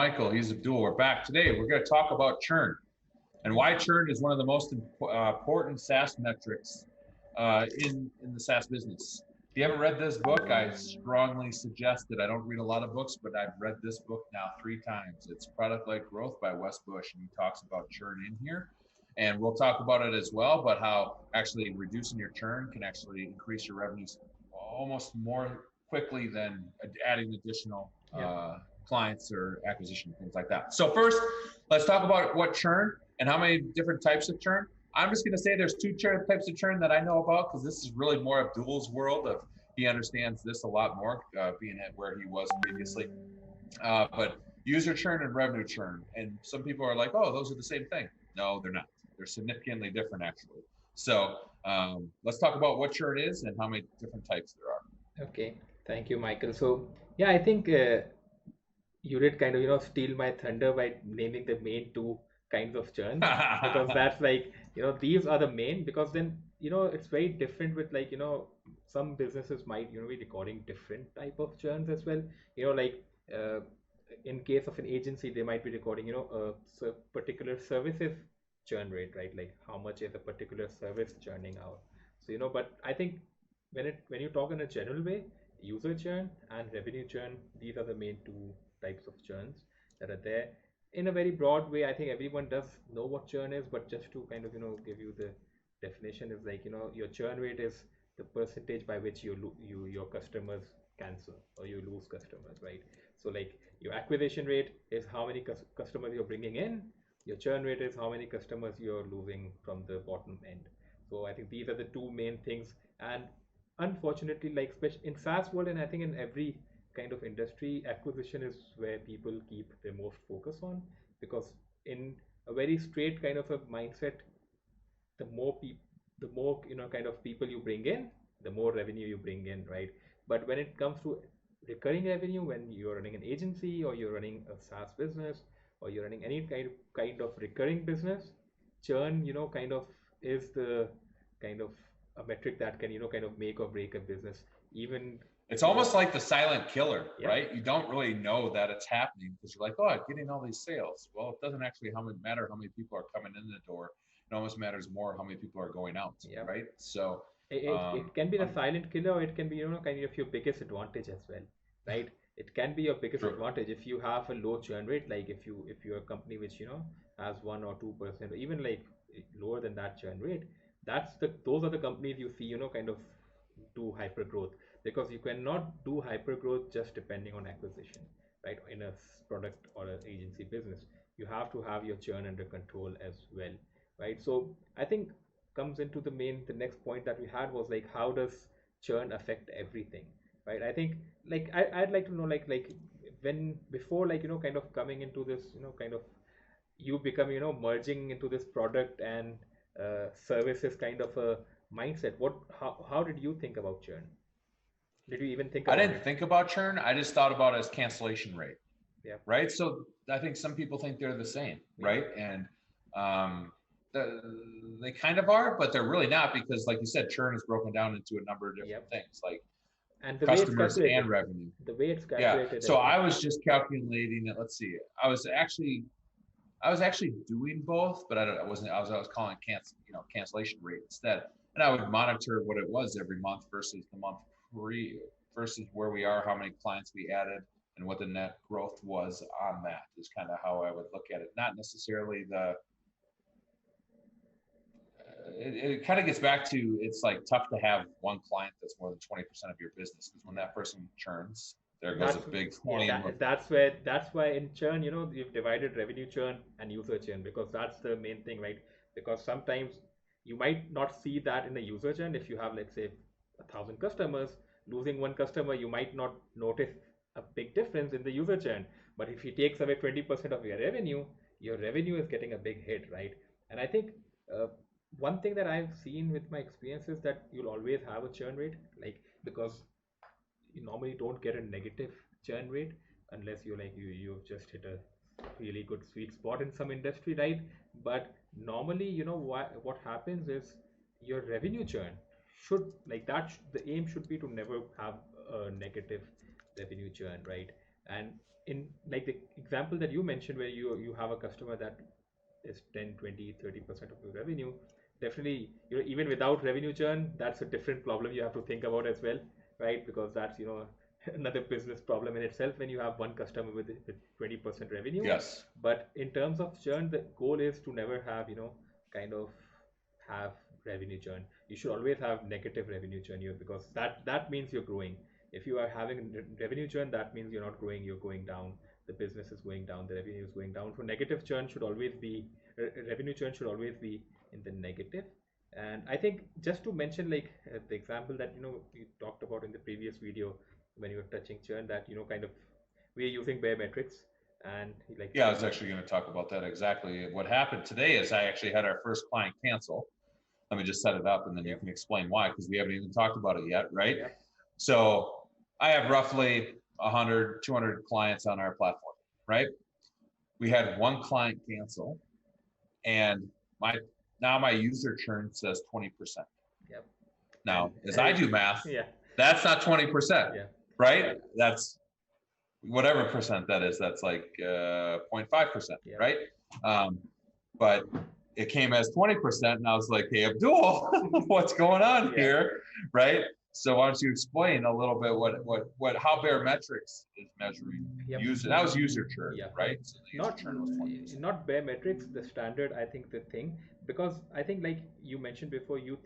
Michael. He's Abdul. We're back today. We're going to talk about churn and why churn is one of the most important SaaS metrics in the SaaS business. If you haven't read this book, I strongly suggest it. I don't read a lot of books, but I've read this book now 3 times. It's Product-Led Growth by Wes Bush, and he talks about churn in here. And we'll talk about it as well, but how actually reducing your churn can actually increase your revenues almost more quickly than adding additional clients or acquisition, things like that. So first, let's talk about what churn and how many different types of churn. I'm just going to say there's 2 types of churn that I know about, because this is really more Abdul's world. He understands this a lot more, being at where he was previously. But user churn and revenue churn. And some people are like, oh, those are the same thing. No, they're not. They're significantly different, actually. So let's talk about what churn is and how many different types there are. Okay, thank you, Michael. So yeah, I think you did kind of steal my thunder by naming the main 2 kinds of churns, because that's like these are the main, because then it's very different with like some businesses might be recording different type of churns as well. Like in case of an agency, they might be recording a particular services churn rate, right? Like how much is a particular service churning out. So but I think when you talk in a general way, user churn and revenue churn, these are the main 2 types of churns that are there. In a very broad way, I think everyone does know what churn is, but just to kind of give you the definition, is like your churn rate is the percentage by which your customers cancel or you lose customers, right? So like your acquisition rate is how many customers you're bringing in. Your churn rate is how many customers you're losing from the bottom end. So I think these are the 2 main things. And unfortunately, like especially in SaaS world, and I think in every kind of industry, acquisition is where people keep the most focus on, because in a very straight kind of a mindset, the more kind of people you bring in, the more revenue you bring in, right? But when it comes to recurring revenue, when you're running an agency or you're running a SaaS business or you're running any kind of recurring business, churn kind of is the kind of a metric that can kind of make or break a business. Even it's almost like the silent killer, Yeah. right? You don't really know that it's happening because you're like, oh, I'm getting all these sales. Well, it doesn't actually matter how many people are coming in the door. It almost matters more how many people are going out, Yeah. right? So it can be the silent killer, or it can be kind of your biggest advantage as well, right? It can be your biggest true. advantage if you have a low churn rate, like if you're a company which has 1 or 2%, or even like lower than that churn rate. Those are the companies you see kind of do hyper growth, because you cannot do hyper growth just depending on acquisition, right? In a product or an agency business, you have to have your churn under control as well, right? So I think comes into the next point that we had was like, how does churn affect everything, right? I think like I'd like to know like when before like kind of coming into this kind of you become merging into this product and services kind of a mindset. How did you think about churn? Did you even think I about didn't it? think about churn. I just thought about it as cancellation rate. Yeah. Right. So I think some people think they're the same, right? And they kind of are, but they're really not, because like you said, churn is broken down into a number of different Yep. things, like And the way it's customers and calculated, revenue. the way it's Yeah. calculated So as well. I was just calculating it. Let's see. I was actually doing both, but I wasn't. I was calling cancellation rate instead, and I would monitor what it was every month versus the month versus where we are, how many clients we added, and what the net growth was on that. Is kind of how I would look at it. Not necessarily the. It kind of gets back to, it's like tough to have one client that's more than 20% of your business, because when that person churns, there goes a That's big yeah, volume of. that's why in churn, you've divided revenue churn and user churn, because that's the main thing, right? Because sometimes you might not see that in a user churn. If you have, let's say, 1,000 customers, losing one customer, you might not notice a big difference in the user churn. But if he takes away 20% of your revenue is getting a big hit, right? And I think uh, one thing that I've seen with my experience is that you'll always have a churn rate, like because you normally don't get a negative churn rate unless you've just hit a really good sweet spot in some industry, right? But normally, what happens is your revenue churn the aim should be to never have a negative revenue churn, right? And in like the example that you mentioned where you have a customer that is 10, 20, 30% of your revenue, definitely, even without revenue churn, that's a different problem you have to think about as well, right? Because that's, another business problem in itself when you have one customer with 20% revenue. Yes. But in terms of churn, the goal is to never have, kind of have revenue churn. You should always have negative revenue churn here, because that means you're growing. If you are having revenue churn, that means you're not growing, you're going down. The business is going down, the revenue is going down. So negative churn should always be revenue churn should always be in the negative. And I think just to mention, like the example that you talked about in the previous video when you were touching churn, that kind of we're using bare metrics, and like Yeah, I was actually going to talk about that exactly. What happened today is I actually had our first client cancel. Let me just set it up and then you Yep. can explain why, because we haven't even talked about it yet, right? Yep. So I have roughly 100, 200 clients on our platform, right? We had one client cancel, and my user churn says 20%. Yep. Now, as I And do math, yeah. that's not 20%, Yeah. right? That's whatever percent that is. That's like 0.5%, Yeah. right? But it came as 20%, and I was like, "Hey, Abdul, what's going on Yeah. here?" Right? So why don't you explain a little bit how Baremetrics is measuring Yep. user? That was user churn, Yeah. right? So the user Not churn was 20%. not bare metrics, the standard, I think the thing, because I think like you mentioned before, you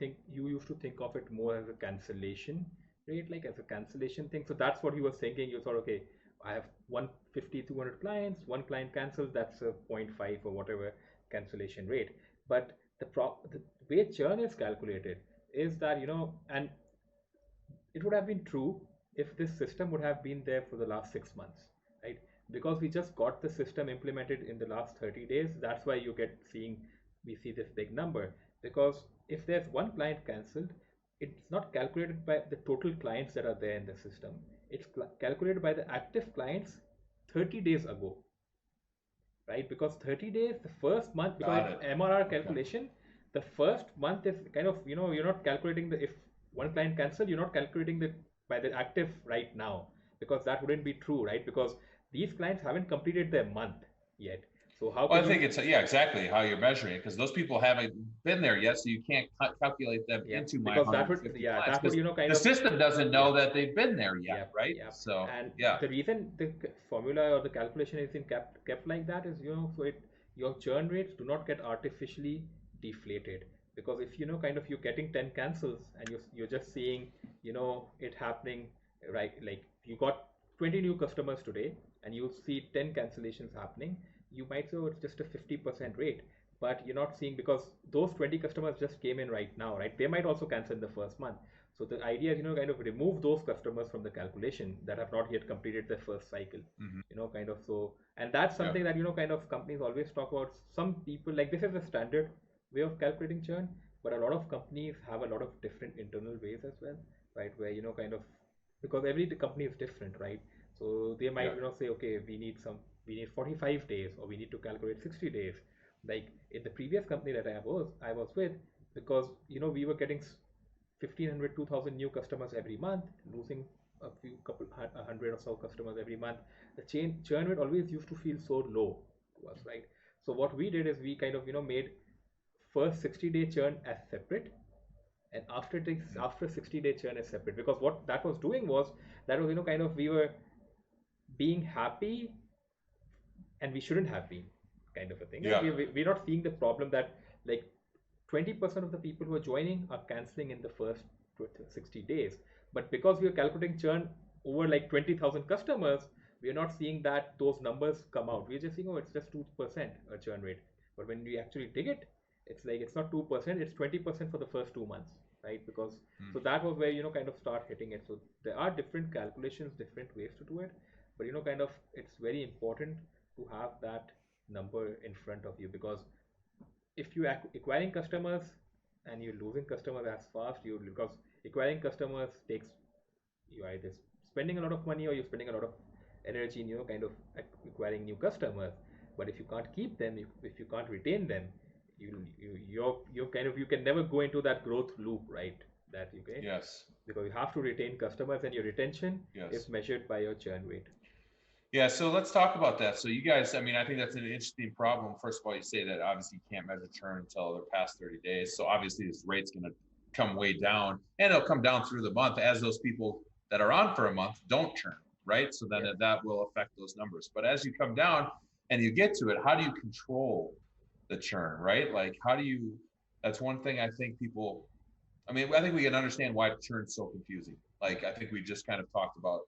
used to think of it more as a cancellation rate, like as a cancellation thing. So that's what you were thinking. You thought, okay, I have 150, 200 clients, one client cancels, that's a 0.5 or whatever cancellation rate. But the way churn is calculated is that, and it would have been true if this system would have been there for the last 6 months, right? Because we just got the system implemented in the last 30 days. That's why we see this big number. Because if there's one client cancelled, it's not calculated by the total clients that are there in the system. It's calculated by the active clients 30 days ago, right? Because 30 days, the first month, because Got it's it. MRR Okay. calculation, the first month is kind of, you're not calculating if one client cancel, you're not calculating by the active right now, because that wouldn't be true, right? Because these clients haven't completed their month yet. So how Well, can I think you? it's exactly how you're measuring it, because those people haven't been there yet, so you can't calculate them Yeah, into my because that would, 150 yeah, clients, that would, because kind the of, system doesn't yeah. know that they've been there yet, Yep, right? yep. So And yeah, the reason the formula or the calculation is in kept like that is, so your churn rates do not get artificially deflated. Because if, kind of you're getting 10 cancels and you're just seeing, it happening, right? Like you got 20 new customers today and you see 10 cancellations happening, you might say, oh, it's just a 50% rate. But you're not seeing, because those 20 customers just came in right now, right? They might also cancel in the first month. So the idea is, kind of remove those customers from the calculation that have not yet completed their first cycle, mm-hmm. kind of. So, and that's something Yeah. that, kind of companies always talk about. Some people, like, this is the standard way of calculating churn, but a lot of companies have a lot of different internal ways as well, right? Where, kind of, because every company is different, right? So they might, Yeah. say, okay, we need 45 days, or we need to calculate 60 days. Like in the previous company that I was with, because, we were getting 1,500, 2,000 new customers every month, losing a hundred or so customers every month. The churn rate always used to feel so low to us, right? So what we did is we kind of, made first 60-day churn as separate, and after 60-day churn is separate. Because what that was doing was, that was, kind of, we were being happy and we shouldn't have been, kind of a thing. Like Yeah. we're not seeing the problem that, like, 20% of the people who are joining are canceling in the first 60 days. But because we are calculating churn over like 20,000 customers, we are not seeing that those numbers come out. We're just seeing, oh, it's just 2% a churn rate. But when we actually dig it, it's like it's not 2%, it's 20% for the first 2 months, right? Because so that was where, kind of start hitting it. So there are different calculations, different ways to do it. But, kind of it's very important to have that number in front of you, because if you acquiring customers and you're losing customers as fast, because acquiring customers takes, you either spending a lot of money or you're spending a lot of energy in, kind of acquiring new customers. But if you can't keep them, if you can't retain them, you're kind of, you can never go into that growth loop, right? That you can, Yes. because you have to retain customers, and your retention is Yes. measured by your churn rate. Yeah, so let's talk about that. So you guys, I mean, I think that's an interesting problem. First of all, you say that obviously you can't measure churn until they're past 30 days. So obviously this rate's going to come way down, and it'll come down through the month as those people that are on for a month don't churn, right? So then Yeah. that will affect those numbers. But as you come down and you get to it, how do you control the churn, right? Like how do you, that's one thing I think people, I mean, I think we can understand why churn's so confusing. Like I think we just kind of talked about,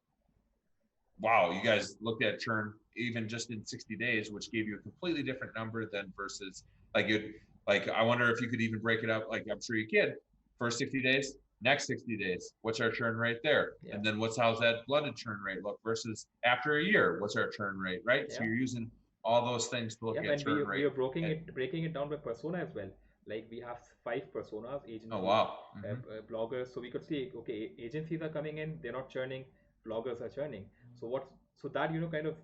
wow, you guys looked at churn even just in 60 days, which gave you a completely different number than versus like you like I wonder if you could even break it up. Like I'm sure you can. First 60 days, next 60 days, what's our churn rate there? Yeah. And then how's that blended churn rate look versus after a year, what's our churn rate, right? So Yeah. you're using all those things to look Yeah, at and we churn we rate. are breaking And, it down by persona as well. Like we have 5 personas: oh agency, wow. Mm-hmm. bloggers. So we could see, okay, agencies are coming in, they're not churning, bloggers are churning. So that kind of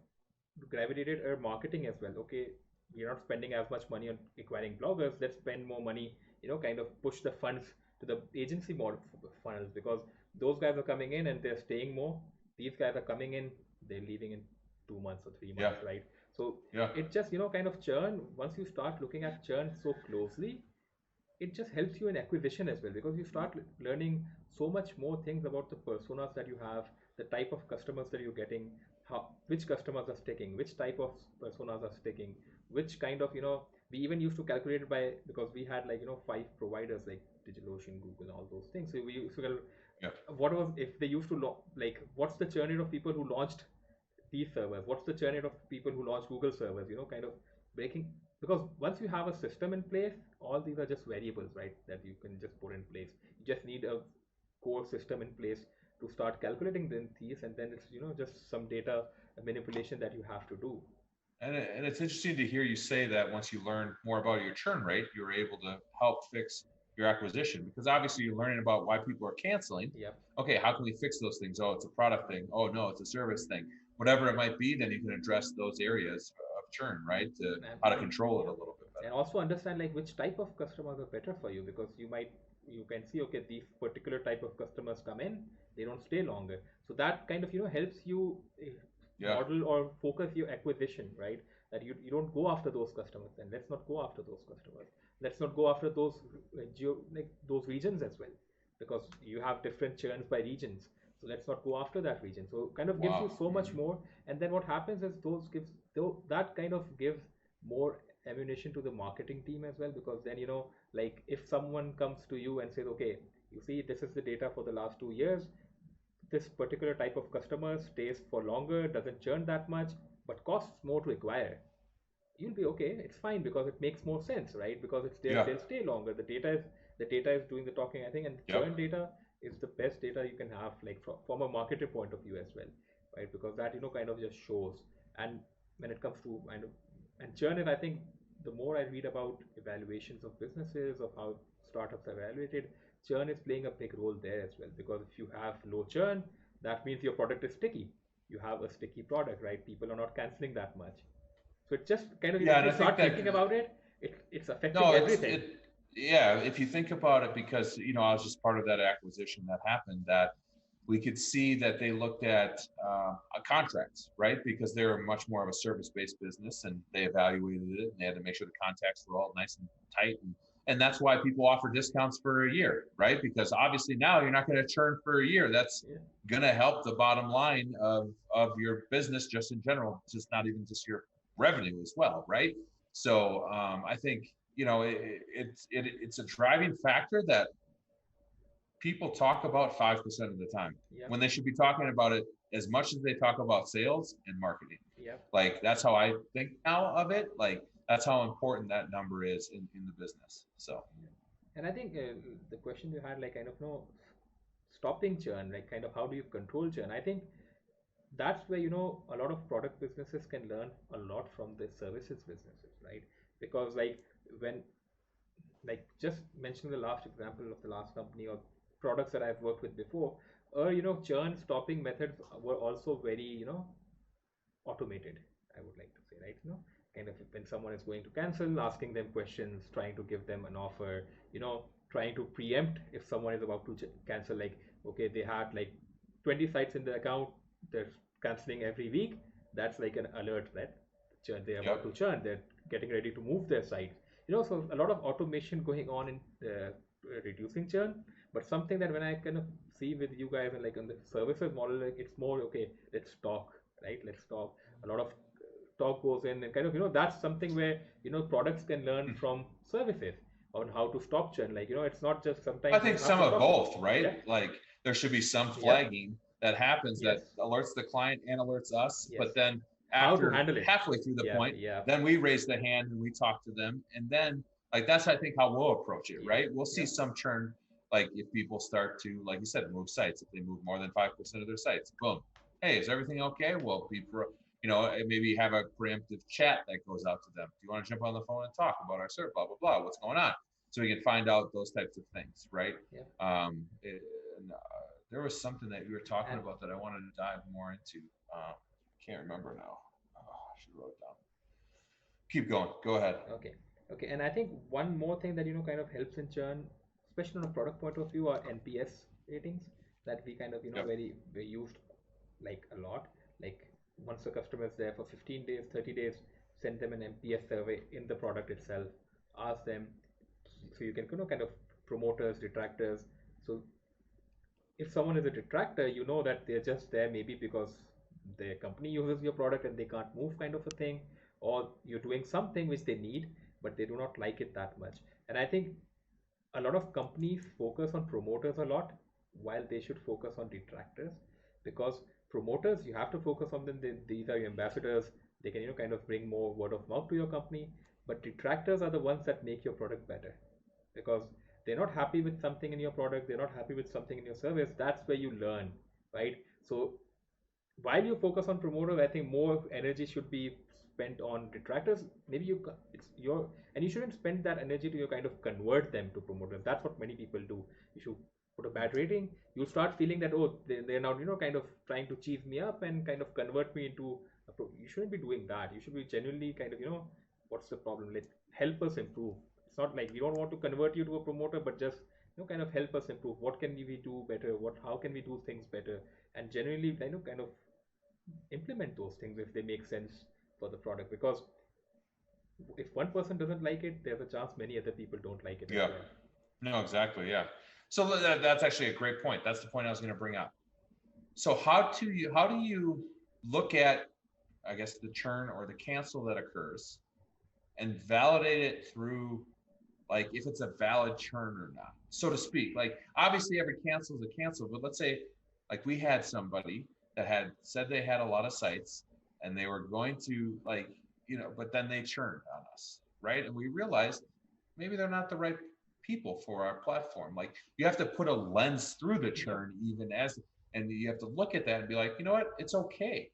gravitated our marketing as well. Okay, we're not spending as much money on acquiring bloggers. Let's spend more money, kind of push the funds to the agency model funnels, because those guys are coming in and they're staying more. These guys are coming in, they're leaving in 2 months or three Yeah. months, right? So Yeah. it just kind of churn. Once you start looking at churn so closely, it just helps you in acquisition as well, because you start learning so much more things about the personas that you have, the type of customers that you're getting, which customers are sticking, which type of personas are sticking, which kind of we even used to calculate it by, because we had like 5 providers like DigitalOcean, Google, all those things. So we used to Yeah. what was, if they used to like, what's the churn rate of people who launched these servers, what's the churn rate of people who launch Google servers, kind of breaking. Because once you have a system in place, all these are just variables, right, that you can just put in place. You just need a core system in place to start calculating these, and then it's just some data manipulation that you have to do. And it's interesting to hear you say that once you learn more about your churn rate, you were able to help fix your acquisition, because obviously you're learning about why people are canceling. Yep. Okay, how can we fix those things? Oh, it's a product thing. Oh, no, it's a service thing. Whatever it might be, then you can address those areas of churn, right? To how to And control it a yeah, little bit and better. also understand like which type of customers are better for you, because you can see, okay, these particular type of customers come in, they don't stay longer. So that kind of helps you Yeah. model or focus your acquisition, right? That you don't go after those customers, and let's not go after those customers. Let's not go after those like those regions as well, because you have different churns by regions. So let's not go after that region. So kind of gives you Wow. so much Mhm. more. And then what happens is those gives though that kind of gives more ammunition to the marketing team as well, because then like if someone comes to you and says, okay, you see, this is the data for the last 2 years, this particular type of customer stays for longer, doesn't churn that much, but costs more to acquire, you'll be okay. It's fine, because it makes more sense, right? Because it's Yeah. they'll stay longer. The data is doing the talking, I think. And Yep. churn data is the best data you can have, like from a marketer point of view as well, right? Because that kind of just shows. And when it comes to and churn is, I think, the more I read about evaluations of businesses, of how startups are evaluated, churn is playing a big role there as well. Because if you have low churn, that means your product is sticky. You have a sticky product, right? People are not canceling that much. So it just kind of, Yeah, if and you I think start that thinking about it, it's affecting no, everything. yeah, if you think about it, because I was just part of that acquisition that happened, that we could see that they looked at contracts, right? Because they were much more of a service-based business, and they evaluated it, and they had to make sure the contacts were all nice and tight, and that's why people offer discounts for a year, right? Because obviously now you're not going to churn for a year. That's Yeah. going to help the bottom line of your business just in general, just not even just your revenue as well, right? So I think it's a driving factor that people talk about 5% of the time Yeah. when they should be talking about it as much as they talk about sales and marketing. Yeah. Like that's how I think now of it. Like that's how important that number is in the business. So And I think the question you had, like, kind of, stopping churn, like, kind of, how do you control churn? I think that's where a lot of product businesses can learn a lot from the services businesses, right? Because like when, like, just mentioning the last example of the last company or products that I've worked with before, or churn stopping methods were also very automated, I would like to say, right? Kind of when someone is going to cancel, asking them questions, trying to give them an offer, trying to preempt if someone is about to cancel. Like, okay, they had like 20 sites in the account, they're canceling every week. that's like an alert that they're about Yep. to churn. They're getting ready to move their site. So a lot of automation going on in reducing churn. But something that when I kind of see with you guys and like on the services model, like it's more okay. Let's talk, right? Let's talk. A lot of talk goes in, and kind of that's something where products can learn from services on how to stop churn. Like it's not just I sometimes you think have some to of talk. both, right? Yeah. Like there should be some Yeah. flagging that happens that Yes. alerts the client and alerts us. Yes. But then How to after handle it. halfway through the Yeah. point, Yeah. then we raise the hand and we talk to them. And then like that's I think how we'll approach it, Yeah. right? We'll see Yeah. some churn, like if people start to, like you said, move sites. If they move more than 5% of their sites, boom. Hey, is everything okay? Well, people, maybe have a preemptive chat that goes out to them. Do you want to jump on the phone and talk about our service? Blah blah blah. What's going on? So we can find out those types of things, right? Yeah. And, there was something that you were talking And about that I wanted to dive more into. Can't remember now. Oh, I should wrote it down. Keep going. Go ahead. okay. Okay. And I think one more thing that kind of helps in churn, especially on a product point of view, are NPS ratings that we kind of Yep. very used like a lot. Like once a customer is there for 15 days, 30 days, send them an NPS survey in the product itself. Ask them, so you can kind of promoters, detractors. So if someone is a detractor, you know that they're just there maybe because their company uses your product and they can't move, kind of a thing, or you're doing something which they need, but they do not like it that much. And I think a lot of companies focus on promoters a lot while they should focus on detractors, because promoters, you have to focus on them. These are your ambassadors. They can kind of bring more word of mouth to your company, but detractors are the ones that make your product better, because they're not happy with something in your product, they're not happy with something in your service. That's where you learn, right? So while you focus on promoters, I think more energy should be spent on detractors. Maybe it's your, and you shouldn't spend that energy to kind of convert them to promoters. That's what many people do. You should put a bad rating, you start feeling that, oh, they're now kind of trying to cheese me up and kind of convert me into you shouldn't be doing that. You should be genuinely kind of what's the problem, let help us improve. It's not like we don't want to convert you to a promoter, but just kind of help us improve. What can we do better? How can we do things better? And genuinely kind of implement those things if they make sense for the product, because if one person doesn't like it, there's a chance many other people don't like it as Yeah. well. No, exactly. Yeah. So that's actually a great point. That's the point I was going to bring up. So how do you look at, I guess, the churn or the cancel that occurs and validate it through, like, if it's a valid churn or not, so to speak? Like obviously every cancel is a cancel, but let's say like we had somebody that had said they had a lot of sites and they were going to, like, but then they churned on us, right? And we realized maybe they're not the right people for our platform. Like you have to put a lens through the Yep. churn, even as, and you have to look at that and be like, you know what, it's okay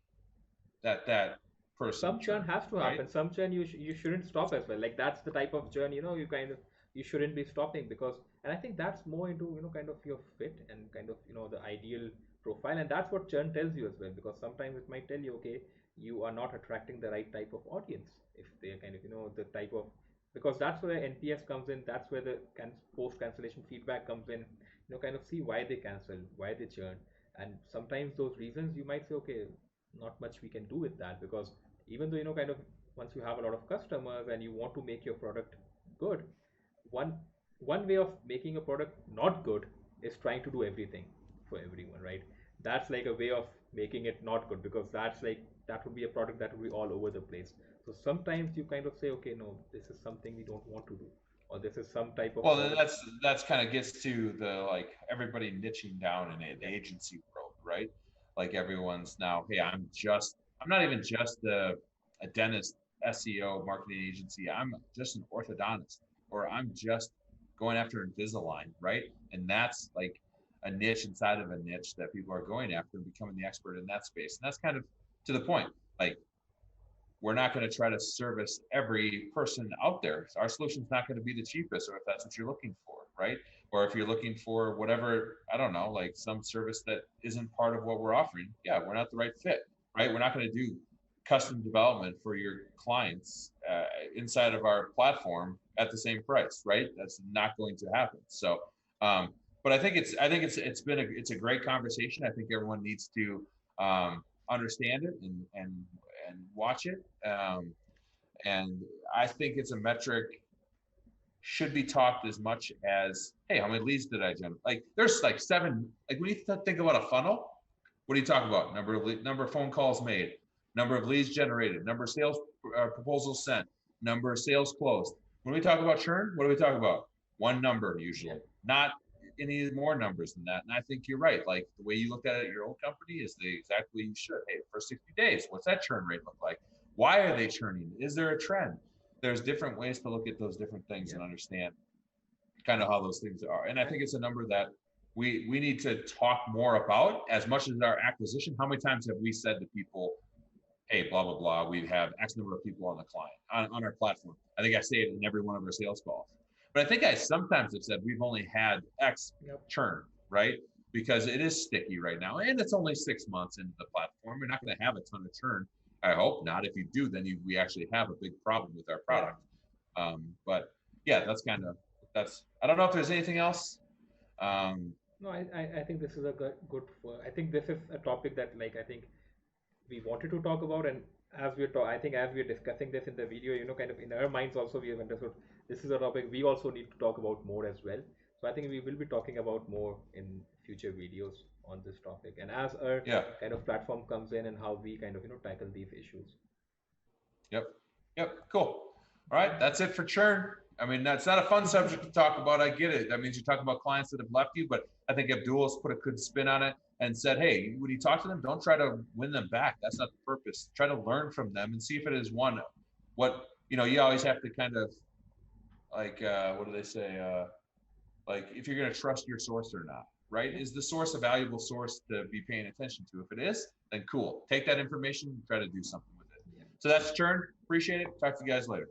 that that person Some churn churned, has to right? happen. Some churn you shouldn't stop as well. Like that's the type of churn you kind of you shouldn't be stopping, because, and I think that's more into kind of your fit and kind of the ideal profile, and that's what churn tells you as well. Because sometimes it might tell you, okay, you are not attracting the right type of audience if they're kind of the type of, because that's where NPS comes in. That's where the post cancellation feedback comes in. Kind of see why they cancel, why they churn, and sometimes those reasons you might say, okay, not much we can do with that, because even though kind of once you have a lot of customers and you want to make your product good, one one way of making a product not good is trying to do everything for everyone, right? That's like a way of making it not good, because that would be a product that would be all over the place. So sometimes you kind of say, okay, no, this is something we don't want to do, or this is some type of Well, then product. that's kind of gets to the, like, everybody niching down in an Yeah. agency world, right? Like everyone's now, hey, I'm not even just a dentist, SEO, marketing agency. I'm just an orthodontist, or I'm just going after Invisalign, right? And that's like a niche inside of a niche that people are going after and becoming the expert in that space. And that's kind of to the point. Like we're not going to try to service every person out there. Our solution's not going to be the cheapest, or if that's what you're looking for, right? Or if you're looking for whatever, I don't know, like some service that isn't part of what we're offering, yeah, we're not the right fit, right? We're not going to do custom development for your clients inside of our platform at the same price, right? That's not going to happen. So, but it's a great conversation. I think everyone needs to understand it and and watch it. And I think it's a metric should be talked as much as, hey, how many leads did I generate? Like there's like 7, like when you think about a funnel, what do you talk about? Number of phone calls made, number of leads generated, number of sales proposals sent, number of sales closed. When we talk about churn, what do we talk about? One number usually, not any more numbers than that. And I think you're right. Like the way you looked at it at your old company is the exact way you should. Hey, for 60 days, what's that churn rate look like? Why are they churning? Is there a trend? There's different ways to look at those different things and understand kind of how those things are. And I think it's a number that we need to talk more about as much as our acquisition. How many times have we said to people, hey, blah, blah, blah, we have X number of people on the client, on our platform. I think I say it in every one of our sales calls. But I think I sometimes have said we've only had X churn, right? Because it is sticky right now. And it's only 6 months into the platform. We're not going to have a ton of churn. I hope not. If you do, then we actually have a big problem with our product. But yeah, I don't know if there's anything else. No, I think this is a good, I think this is a topic that I think we wanted to talk about, and I think as we're discussing this in the video, kind of in our minds also we have understood this is a topic we also need to talk about more as well. So I think we will be talking about more in future videos on this topic, and as our kind of platform comes in and how we kind of tackle these issues. Yep. Cool. All right, that's it for churn. I mean, that's not a fun subject to talk about. I get it. That means you're talking about clients that have left you, but I think Abdul's put a good spin on it and said, hey, when you talk to them, don't try to win them back. That's not the purpose. Try to learn from them and see if it is what, you always have to kind of like, what do they say? Like if you're going to trust your source or not, right? Is the source a valuable source to be paying attention to? If it is, then cool. Take that information and try to do something with it. So that's churn. Appreciate it. Talk to you guys later.